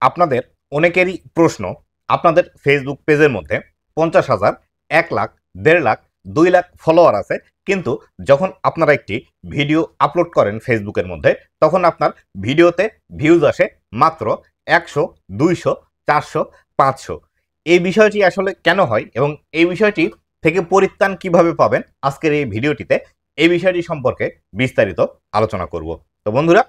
আপনাদের অনেকেরই প্রশ্ন, আপনাদের ফেসবুক পেজের মধ্যে 50,000, 1 লাখ, 1.5 লাখ, 2 লাখ ফলোয়ার আছে, কিন্তু যখন আপনারা একটি ভিডিও আপলোড করেন ফেসবুকের মধ্যে, তখন আপনার ভিডিওতে ভিউজ আসে মাত্র 100, 200, 400, 500। এই বিষয়টি আসলে কেন হয় এবং এই বিষয়টি থেকে পরিত্রাণ কিভাবে পাবেন, আজকের এই ভিডিওটিতে এই বিষয়টি সম্পর্কে বিস্তারিত আলোচনা করব। তো বন্ধুরা,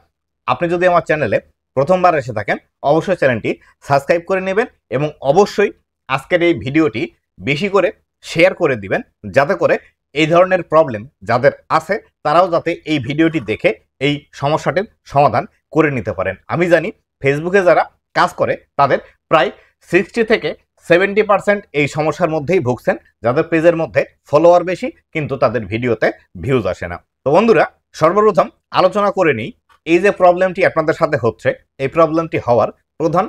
আপনি যদি আমার চ্যানেলে প্রথমবার এসে থাকেন, অবশ্যই চ্যানেলটি সাবস্ক্রাইব করে নেবেন এবং অবশ্যই আজকের এই ভিডিওটি বেশি করে শেয়ার করে দিবেন, যাতে করে এই ধরনের প্রবলেম যাদের আছে তারাও যাতে এই ভিডিওটি দেখে এই সমস্যাটির সমাধান করে নিতে পারেন। আমি জানি ফেসবুকে যারা কাজ করে তাদের প্রায় 60 থেকে 70% এই সমস্যার মধ্যেই ভুগছেন, যাদের পেজের মধ্যে ফলোয়ার বেশি কিন্তু তাদের ভিডিওতে ভিউজ আসে না। তো বন্ধুরা, সর্বপ্রথম আলোচনা করে নিই এই যে প্রবলেমটি আপনাদের সাথে হচ্ছে, এই প্রবলেমটি হওয়ার প্রধান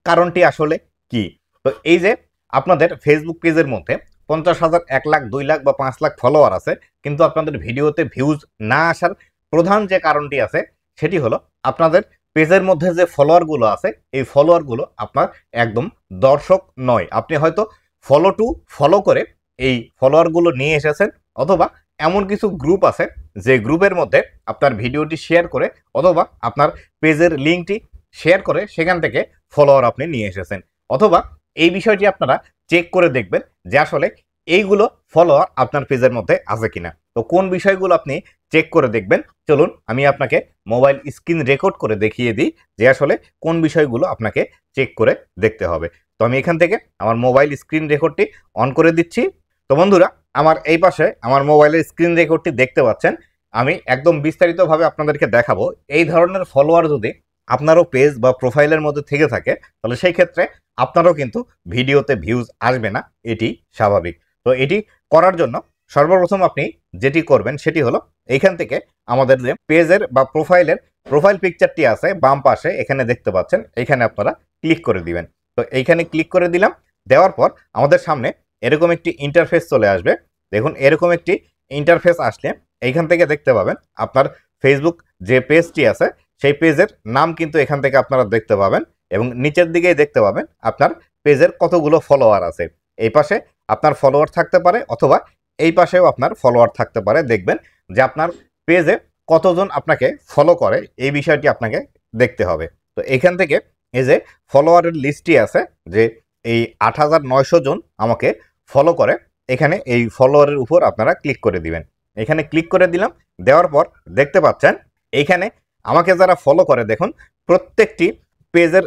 কারণটি আসলে কি। তো এই যে আপনাদের ফেসবুক পেজের মধ্যে 50,000, 1 লাখ, 2 লাখ বা 5 লাখ ফলোয়ার আছে, কিন্তু আপনাদের ভিডিওতে ভিউজ না আসার প্রধান যে কারণটি আছে সেটি হলো আপনাদের পেজের মধ্যে যে ফলোয়ারগুলো আছে, এই ফলোয়ারগুলো আপনার একদম দর্শক নয়। আপনি হয়তো ফলো করে এই ফলোয়ারগুলো নিয়ে এসেছেন, অথবা এমন কিছু গ্রুপ আছে যে গ্রুপের মধ্যে আপনার ভিডিওটি শেয়ার করে অথবা আপনার পেজের লিঙ্কটি শেয়ার করে সেখান থেকে ফলোয়ার আপনি নিয়ে এসেছেন। অথবা এই বিষয়টি আপনারা চেক করে দেখবেন যে আসলে এইগুলো ফলোয়ার আপনার পেজের মধ্যে আছে কিনা। তো কোন বিষয়গুলো আপনি চেক করে দেখবেন, চলুন আমি আপনাকে মোবাইল স্ক্রিন রেকর্ড করে দেখিয়ে দিই যে আসলে কোন বিষয়গুলো আপনাকে চেক করে দেখতে হবে। তো আমি এখান থেকে আমার মোবাইল স্ক্রিন রেকর্ডটি অন করে দিচ্ছি। তো বন্ধুরা, আমার এই পাশে আমার মোবাইলের স্ক্রিন রেকর্ডটি দেখতে পাচ্ছেন। আমি একদম বিস্তারিতভাবে আপনাদেরকে দেখাবো। এই ধরনের ফলোয়ার যদি আপনারও পেজ বা প্রোফাইলের মধ্যে থেকে থাকে, তাহলে সেই ক্ষেত্রে আপনারও কিন্তু ভিডিওতে ভিউজ আসবে না, এটি স্বাভাবিক। তো এটি করার জন্য সর্বপ্রথম আপনি যেটি করবেন সেটি হলো এইখান থেকে আমাদের যে পেজের বা প্রোফাইল পিকচারটি আছে বাম পাশে, এখানে দেখতে পাচ্ছেন, এখানে আপনারা ক্লিক করে দিবেন। তো এইখানে ক্লিক করে দিলাম। দেওয়ার পর আমাদের সামনে এরকম একটি ইন্টারফেস চলে আসবে। দেখুন, এরকম একটি ইন্টারফেস আসলে এইখান থেকে দেখতে পাবেন আপনার ফেসবুক যে পেজটি আছে সেই পেজের নাম কিন্তু এখান থেকে আপনারা দেখতে পাবেন, এবং নিচের দিকেই দেখতে পাবেন আপনার পেজের কতগুলো ফলোয়ার আছে। এই পাশে আপনার ফলোয়ার থাকতে পারে অথবা এই পাশেও আপনার ফলোয়ার থাকতে পারে। দেখবেন যে আপনার পেজে কতজন আপনাকে ফলো করে, এই বিষয়টি আপনাকে দেখতে হবে। তো এখান থেকে এই যে ফলোয়ারের লিস্টটি আছে যে এই 8,900 জন আমাকে ফলো করে, এখানে এই ফলোয়ারের উপর আপনারা ক্লিক করে দিবেন। এখানে ক্লিক করে দিলাম। দেওয়ার পর দেখতে পাচ্ছেন এইখানে আমাকে যারা ফলো করে, দেখুন প্রত্যেকটি পেজের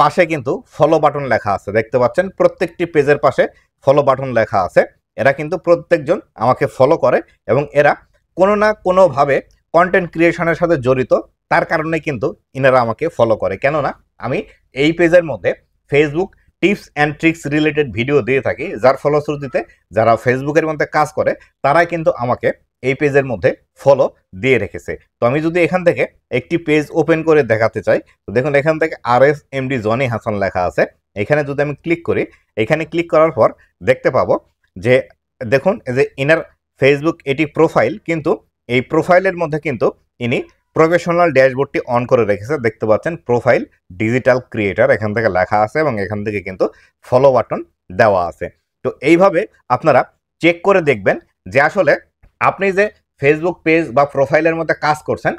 পাশে কিন্তু ফলো বাটন লেখা আছে। দেখতে পাচ্ছেন প্রত্যেকটি পেজের পাশে ফলো বাটন লেখা আছে। এরা কিন্তু প্রত্যেকজন আমাকে ফলো করে এবং এরা কোনো না কোনোভাবে কন্টেন্ট ক্রিয়েশনের সাথে জড়িত। তার কারণে কিন্তু ইনারা আমাকে ফলো করে, কেননা আমি এই পেজের মধ্যে Facebook tips and tricks related video দিয়ে থাকি, যার ফলশ্রুতিতে যারা ফেসবুকের মধ্যে কাজ করে তারাই কিন্তু আমাকে এই পেজের মধ্যে ফলো দিয়ে রেখেছে। তো আমি যদি এখান থেকে একটি পেজ ওপেন করে দেখাতে চাই, তো দেখুন এখান থেকে RSMD জনি হাসান লেখা আছে। এখানে যদি আমি ক্লিক করি, এখানে ক্লিক করার পর দেখতে পাবো যে দেখুন এই যে ইনার ফেসবুক এটি প্রোফাইল, কিন্তু এই প্রোফাইলের মধ্যে কিন্তু ইনি প্রফেশনাল ড্যাশবোর্ডটি অন করে রেখেছে। দেখতে পাচ্ছেন প্রোফাইল ডিজিটাল ক্রিয়েটার এখান থেকে লেখা আছে এবং এখান থেকে কিন্তু ফলো বাটন দেওয়া আছে। তো এইভাবে আপনারা চেক করে দেখবেন যে আসলে আপনি যে ফেসবুক পেজ বা প্রোফাইলের মধ্যে কাজ করছেন,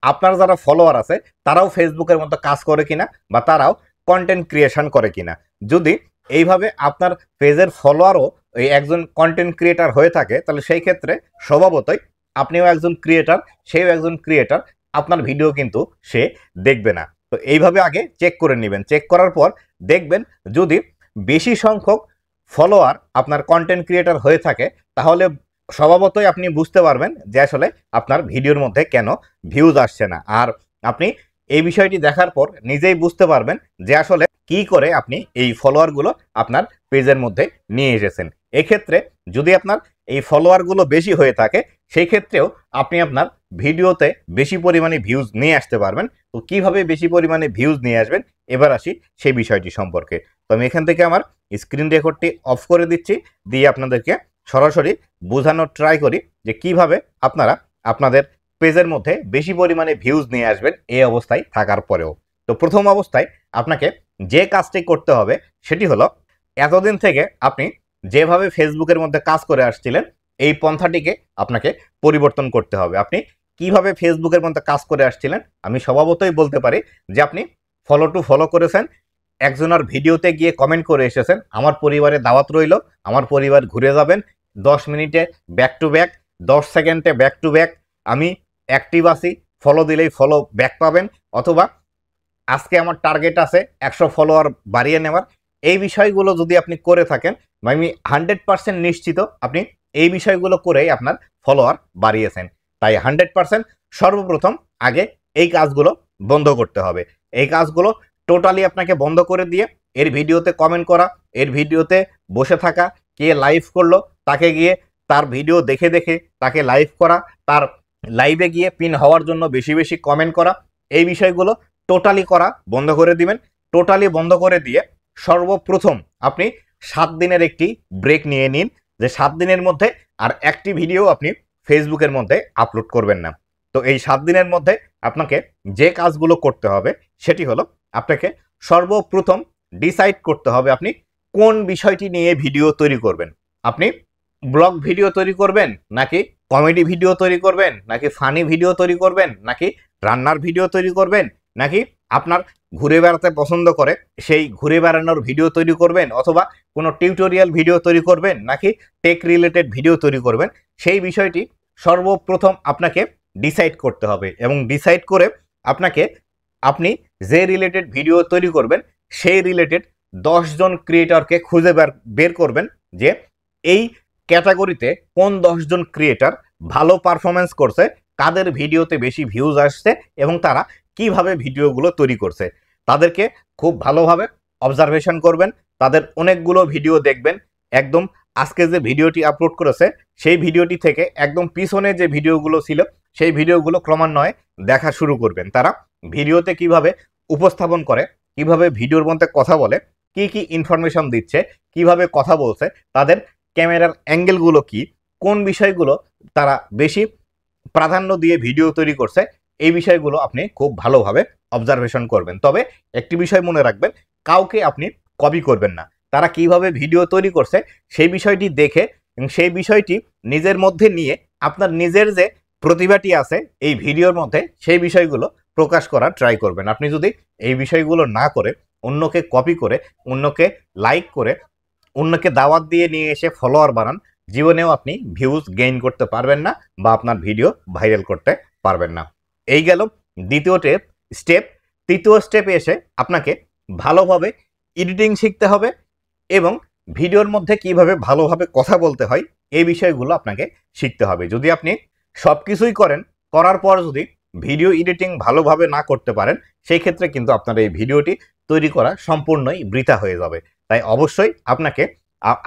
আপনার যারা ফলোয়ার আছে তারাও ফেসবুকের মধ্যে কাজ করে কিনা বা তারাও কন্টেন্ট ক্রিয়েশন করে কিনা। যদি এইভাবে আপনার পেজের ফলোয়ারও এই একজন কন্টেন্ট ক্রিয়েটার হয়ে থাকে, তাহলে সেই ক্ষেত্রে স্বভাবতই আপনিও একজন ক্রিয়েটার, সেও একজন ক্রিয়েটার, আপনার ভিডিও কিন্তু সে দেখবে না। তো এইভাবে আগে চেক করে নেবেন। চেক করার পর দেখবেন যদি বেশি সংখ্যক ফলোয়ার আপনার কন্টেন্ট ক্রিয়েটার হয়ে থাকে, তাহলে স্বভাবতই আপনি বুঝতে পারবেন যে আসলে আপনার ভিডিওর মধ্যে কেন ভিউজ আসছে না। আর আপনি এই বিষয়টি দেখার পর নিজেই বুঝতে পারবেন যে আসলে কি করে আপনি এই ফলোয়ারগুলো আপনার পেজের মধ্যে নিয়ে এসেছেন। এক্ষেত্রে যদি আপনার এই ফলোয়ারগুলো বেশি হয়ে থাকে, সেই ক্ষেত্রেও আপনি আপনার ভিডিওতে বেশি পরিমাণে ভিউজ নিয়ে আসতে পারবেন। তো কিভাবে বেশি পরিমাণে ভিউজ নিয়ে আসবেন, এবার আসি সেই বিষয়টি সম্পর্কে। তো আমি এখান থেকে আমার স্ক্রিন রেকর্ডটি অফ করে দিচ্ছি, দিয়ে আপনাদেরকে সরাসরি বোঝানোর ট্রাই করি যে কিভাবে আপনারা আপনাদের পেজের মধ্যে বেশি পরিমাণে ভিউজ নিয়ে আসবেন এই অবস্থায় থাকার পরেও। তো প্রথম অবস্থায় আপনাকে যে কাজটি করতে হবে সেটি হলো এতদিন থেকে আপনি যেভাবে ফেসবুকের মধ্যে কাজ করে আসছিলেন এই পন্থাটিকে আপনাকে পরিবর্তন করতে হবে। আপনি কিভাবে ফেসবুকের মধ্যে কাজ করে আসছিলেন, আমি স্বভাবতই বলতে পারি যে আপনি ফলো টু ফলো করেছেন, একজনের ভিডিওতে গিয়ে কমেন্ট করে এসেছেন, আমার পরিবারে দাওয়াত রইল, আমার পরিবার ঘুরে যাবেন, 10 মিনিটে ব্যাক টু ব্যাক, 10 সেকেন্ডে ব্যাক টু ব্যাক, আমি অ্যাক্টিভ আছি, ফলো দিলেই ফলো ব্যাক পাবেন, অথবা আজকে আমার টার্গেট আছে 100 ফলোয়ার বাড়িয়ে নেওয়ার। এই বিষয়গুলো যদি আপনি করে থাকেন, আমি 100% নিশ্চিত আপনি এই বিষয়গুলো করেই আপনার ফলোয়ার বাড়িয়েছেন। তাই 100% সর্বপ্রথম আগে এই কাজগুলো বন্ধ করতে হবে। এই কাজগুলো টোটালি আপনাকে বন্ধ করে দিয়ে এর ভিডিওতে কমেন্ট করা, এর ভিডিওতে বসে থাকা, কে লাইভ করলো তাকে গিয়ে তার ভিডিও দেখে দেখে তাকে লাইভ করা, তার লাইভে গিয়ে পিন হওয়ার জন্য বেশি বেশি কমেন্ট করা, এই বিষয়গুলো টোটালি করা বন্ধ করে দিবেন। টোটালি বন্ধ করে দিয়ে সর্বপ্রথম আপনি 7 দিনের একটি ব্রেক নিয়ে নিন, যে 7 দিনের মধ্যে আর একটি ভিডিও আপনি ফেসবুকের মধ্যে আপলোড করবেন না। তো এই 7 দিনের মধ্যে আপনাকে যে কাজগুলো করতে হবে সেটি হলো আপনাকে সর্বপ্রথম ডিসাইড করতে হবে আপনি কোন বিষয়টি নিয়ে ভিডিও তৈরি করবেন। আপনি ব্লগ ভিডিও তৈরি করবেন, নাকি কমেডি ভিডিও তৈরি করবেন, নাকি ফানি ভিডিও তৈরি করবেন, নাকি রান্নার ভিডিও তৈরি করবেন, নাকি আপনার ঘুরে বেড়াতে পছন্দ করে সেই ঘুরে বেড়ানোর ভিডিও তৈরি করবেন, অথবা কোনো টিউটোরিয়াল ভিডিও তৈরি করবেন, নাকি টেক রিলেটেড ভিডিও তৈরি করবেন, সেই বিষয়টি সর্বপ্রথম আপনাকে ডিসাইড করতে হবে। এবং ডিসাইড করে আপনি যে রিলেটেড ভিডিও তৈরি করবেন সেই রিলেটেড 10 জন ক্রিয়েটরকে খুঁজে বের করবেন যে এই ক্যাটাগরিতে কোন 10 জন ক্রিয়েটর ভালো পারফরমেন্স করছে, কাদের ভিডিওতে বেশি ভিউজ আসছে এবং তারা কিভাবে ভিডিওগুলো তৈরি করছে। তাদেরকে খুব ভালোভাবে অবজারভেশন করবেন, তাদের অনেকগুলো ভিডিও দেখবেন। একদম আজকে যে ভিডিওটি আপলোড করেছে সেই ভিডিওটি থেকে একদম পিছনে যে ভিডিওগুলো ছিল সেই ভিডিওগুলো ক্রমান্বয়ে দেখা শুরু করবেন। তারা ভিডিওতে কিভাবে উপস্থাপন করে, কিভাবে ভিডিওর মধ্যে কথা বলে, কি কি ইনফরমেশন দিচ্ছে, কিভাবে কথা বলছে, তাদের ক্যামেরার অ্যাঙ্গেলগুলো কি, কোন বিষয়গুলো তারা বেশি প্রাধান্য দিয়ে ভিডিও তৈরি করছে, এই বিষয়গুলো আপনি খুব ভালোভাবে অবজারভেশন করবেন। তবে একটি বিষয় মনে রাখবেন, কাউকে আপনি কপি করবেন না। তারা কিভাবে ভিডিও তৈরি করছে সেই বিষয়টি দেখে এবং সেই বিষয়টি নিজের মধ্যে নিয়ে আপনার নিজের যে প্রতিভাটি আছে এই ভিডিওর মধ্যে সেই বিষয়গুলো প্রকাশ করার ট্রাই করবেন। আপনি যদি এই বিষয়গুলো না করে অন্যকে কপি করে, অন্যকে লাইক করে, অন্যকে দাওয়াত দিয়ে নিয়ে এসে ফলোয়ার বানান, জীবনেও আপনি ভিউজ গেইন করতে পারবেন না বা আপনার ভিডিও ভাইরাল করতে পারবেন না। এই গেল দ্বিতীয় স্টেপ। তৃতীয় স্টেপে এসে আপনাকে ভালোভাবে এডিটিং শিখতে হবে এবং ভিডিওর মধ্যে কিভাবে ভালোভাবে কথা বলতে হয় এই বিষয়গুলো আপনাকে শিখতে হবে। যদি আপনি সব কিছুই করার পর যদি ভিডিও এডিটিং ভালোভাবে না করতে পারেন, সেই ক্ষেত্রে কিন্তু আপনার এই ভিডিওটি তৈরি করা সম্পূর্ণই বৃথা হয়ে যাবে। তাই অবশ্যই আপনাকে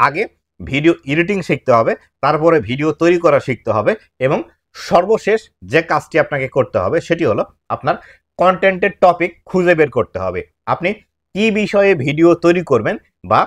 আগে ভিডিও এডিটিং শিখতে হবে, তারপরে ভিডিও তৈরি করা শিখতে হবে এবং সর্বশেষ যে কাজটি আপনাকে করতে হবে সেটি হলো আপনার কন্টেন্টের টপিক খুঁজে বের করতে হবে। আপনি কি বিষয়ে ভিডিও তৈরি করবেন বা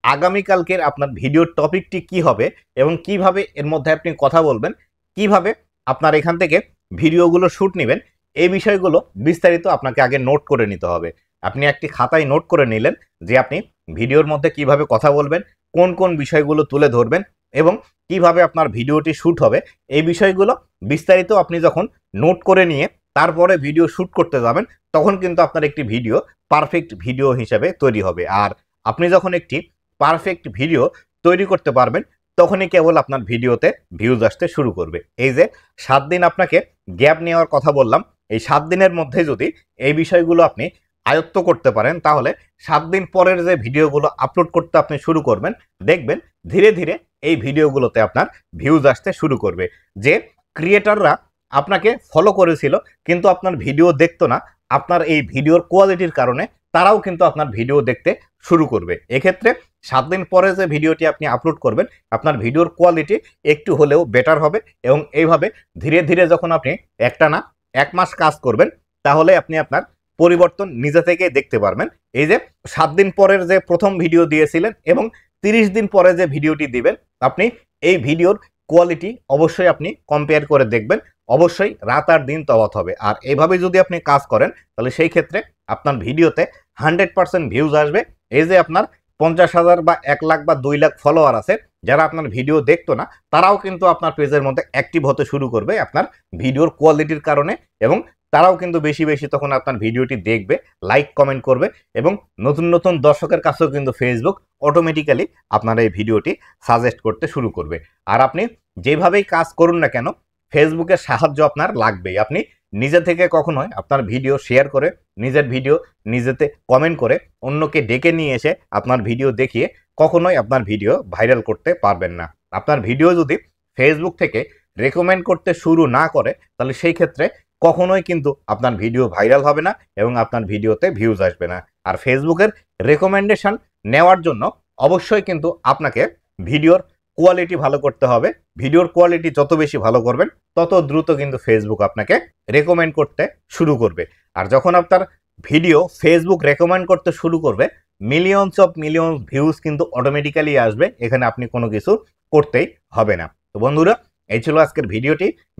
আগামীকালকের আপনার ভিডিওর টপিকটি কি হবে এবং কিভাবে এর মধ্যে আপনি কথা বলবেন, কিভাবে আপনার এখান থেকে ভিডিওগুলো শ্যুট নেবেন, এই বিষয়গুলো বিস্তারিত আপনাকে আগে নোট করে নিতে হবে। আপনি একটি খাতায় নোট করে নিলেন যে আপনি ভিডিওর মধ্যে কিভাবে কথা বলবেন, কোন কোন বিষয়গুলো তুলে ধরবেন এবং কিভাবে আপনার ভিডিওটি শ্যুট হবে, এই বিষয়গুলো বিস্তারিত আপনি যখন নোট করে নিয়ে তারপরে ভিডিও শ্যুট করতে যাবেন তখন কিন্তু আপনার একটি ভিডিও পারফেক্ট ভিডিও হিসেবে তৈরি হবে। আর আপনি যখন একটি পারফেক্ট ভিডিও তৈরি করতে পারবেন তখনই কেবল আপনার ভিডিওতে ভিউজ আসতে শুরু করবে। এই যে 7 দিন আপনাকে গ্যাপ নেওয়ার কথা বললাম, এই 7 দিনের মধ্যে যদি এই বিষয়গুলো আপনি আয়ত্ত করতে পারেন তাহলে 7 দিন পরের যে ভিডিওগুলো আপলোড করতে আপনি শুরু করবেন, দেখবেন ধীরে ধীরে এই ভিডিওগুলোতে আপনার ভিউজ আসতে শুরু করবে। যে ক্রিয়েটররা আপনাকে ফলো করেছিল কিন্তু আপনার ভিডিও দেখতো না, আপনার এই ভিডিওর কোয়ালিটির কারণে তারাও কিন্তু আপনার ভিডিও দেখতে শুরু করবে। এক্ষেত্রে 7 দিন পরে যে ভিডিওটি আপনি আপলোড করবেন আপনার ভিডিওর কোয়ালিটি একটু হলেও বেটার হবে এবং এইভাবে ধীরে ধীরে যখন আপনি একটানা 1 মাস কাজ করবেন তাহলে আপনি আপনার পরিবর্তন নিজে থেকে দেখতে পারবেন। এই যে 7 দিন পরের যে প্রথম ভিডিও দিয়েছিলেন এবং 30 দিন পরে যে ভিডিওটি দিবেন, আপনি এই ভিডিওর কোয়ালিটি অবশ্যই আপনি কম্পেয়ার করে দেখবেন, অবশ্যই রাত আর দিন তফাৎ হবে। আর এইভাবে যদি আপনি কাজ করেন তাহলে সেই ক্ষেত্রে আপনার ভিডিওতে 100% ভিউজ আসবে। এই যে আপনার 50,000 বা 1 লাখ বা 2 লাখ ফলোয়ার আছে, যারা আপনার ভিডিও দেখতো না, তারাও কিন্তু আপনার পেজের মধ্যে অ্যাক্টিভ হতে শুরু করবে আপনার ভিডিওর কোয়ালিটির কারণে, এবং তারাও কিন্তু বেশি বেশি তখন আপনার ভিডিওটি দেখবে, লাইক কমেন্ট করবে, এবং নতুন নতুন দর্শকের কাছেও কিন্তু ফেসবুক অটোমেটিক্যালি আপনার এই ভিডিওটি সাজেস্ট করতে শুরু করবে। আর আপনি যেভাবেই কাজ করুন না কেন, ফেসবুকের সাহায্য আপনার লাগবেই। আপনি নিজে থেকে কখনোই আপনার ভিডিও শেয়ার করে, নিজের ভিডিও নিজেতে কমেন্ট করে, অন্যকে ডেকে নিয়ে এসে আপনার ভিডিও দেখিয়ে কখনোই আপনার ভিডিও ভাইরাল করতে পারবেন না। আপনার ভিডিও যদি ফেসবুক থেকে রেকমেন্ড করতে শুরু না করে, তাহলে সেই ক্ষেত্রে কখনোই কিন্তু আপনার ভিডিও ভাইরাল হবে না এবং আপনার ভিডিওতে ভিউজ আসবে না। আর ফেসবুকের রেকমেন্ডেশন নেওয়ার জন্য অবশ্যই কিন্তু আপনাকে ভিডিওর কোয়ালিটি ভালো করতে হবে। ভিডিওর কোয়ালিটি যত বেশি ভালো করবেন, তত দ্রুত কিন্তু ফেসবুক আপনাকে রেকমেন্ড করতে শুরু করবে। আর যখন আপনার ভিডিও ফেসবুক রেকমেন্ড করতে শুরু করবে, মিলিয়নস অফ মিলিয়ন ভিউজ কিন্তু অটোমেটিক্যালি আসবে, এখানে আপনি কোনো কিছু করতেই হবে না। তো বন্ধুরা, এই ছিল আজকের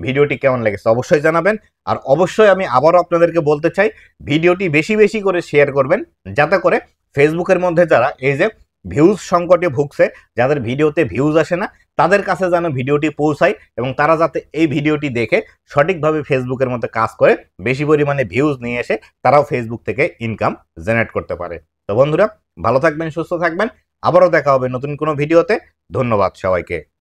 ভিডিওটি কেমন লেগেছে অবশ্যই জানাবেন। আর অবশ্যই আমি আবারও আপনাদেরকে বলতে চাই, ভিডিওটি বেশি বেশি করে শেয়ার করবেন, যাতে করে ফেসবুকের মধ্যে যারা এই যে ভিউজ সংকটে ভুগছে, যাদের ভিডিওতে ভিউজ আসে না, তাদের কাছে যেন ভিডিওটি পৌঁছায় এবং তারা যাতে এই ভিডিওটি দেখে সঠিকভাবে ফেসবুকের মধ্যে কাজ করে বেশি পরিমাণে ভিউজ নিয়ে এসে তারাও ফেসবুক থেকে ইনকাম জেনারেট করতে পারে। তো বন্ধুরা, ভালো থাকবেন, সুস্থ থাকবেন, আবারও দেখা হবে নতুন কোনো ভিডিওতে। ধন্যবাদ সবাইকে।